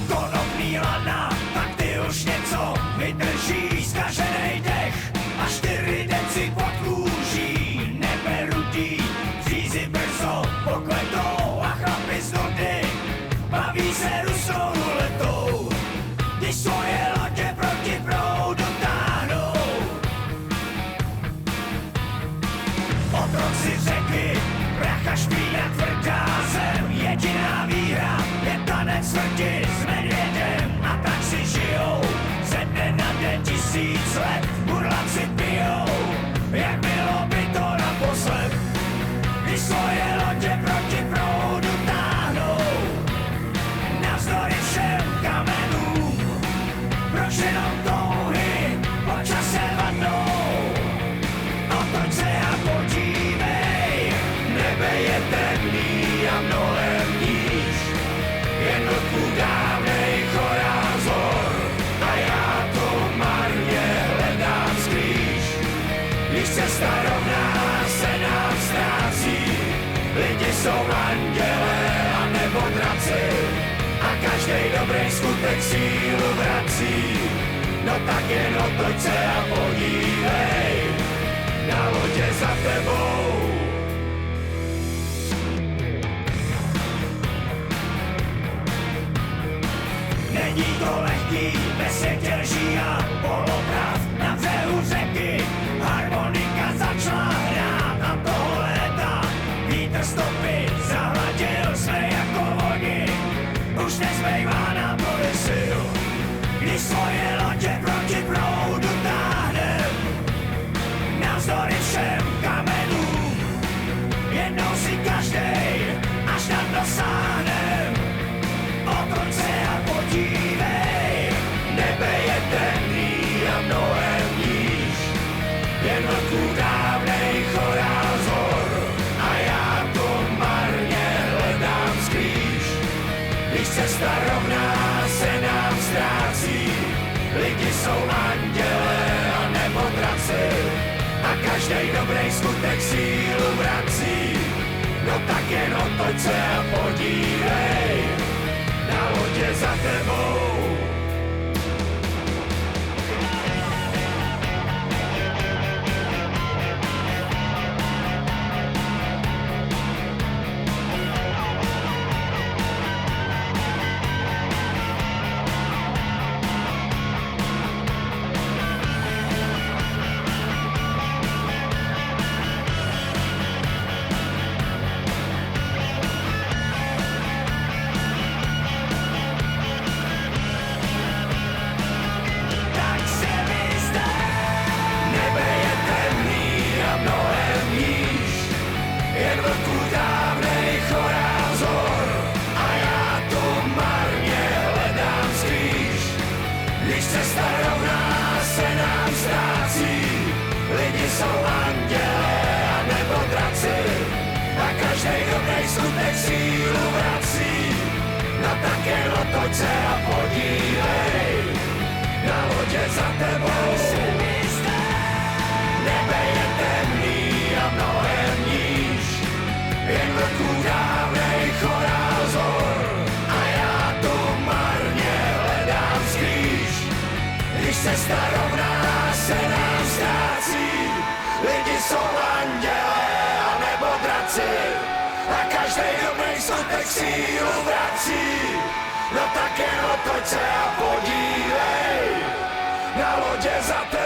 Konopný lana, tak ty už něco vydrží, zkaženej dech a 4 deci pod kůží. Neberutí, přízy brzo pokletou a chlapi z nudy baví se rusou ruletou, když svoje lodě proti proudu táhnou. Otroci řeky, pracha špína tvrdá zem, jediná výhra je tanec smrti s medvědem. A tak si žijou ze dne na den 1000 let, burlaci pijou, jak bylo by to naposled, když svoje lodě proti proudu táhnou. Navzdory všem kamenům, proč jenom touhy po čase vadnou. Otoč se a podívej, nebe je temný a mnohem níž, jen vlků dávnej chorál zhor a já to marně hledám skrýž. Když cesta rovná se nám ztrácí, lidi jsou andělé a nebo draci a každej dobrý skutek sílu vrací. No tak jen otoč se a podívej, na lodě za tebou. Není to lehký, ve světě lží a polopravd. Na břehu řeky harmonika začala hrát a toho léta vítr stopy zahladil jsme jako vodi. Už nezbývá nám tolik sil, když svoje lodě proti proudu táhnem. Navzdory všem kamenům, jednou si každej až na dno sáhnem. Otoč se a podívej, nebe je temný a mnohem níž, jen vlků dávnej chorál zhor a já to marně hledám skrýž. Když cesta rovná se nám ztrácí, lidi jsou andělé a nebo draci a každej dobrý skutek sílu vrací. No tak jen otoč se a podívej, na lodě za tebou. Skutek sílu vrací, no tak jen otoč se a podívej, na lodě za tebou. Nebe je temný a mnohem níž, jen vlků dávnej chorál zhor a já tu marně hledám skrýž. Když cesta rovná se nám ztrácí, lidi jsou andělé a nebo draci a každej dobrý skutek sílu vrací. No tak jen otoč se a podívej, na lodě za tebou.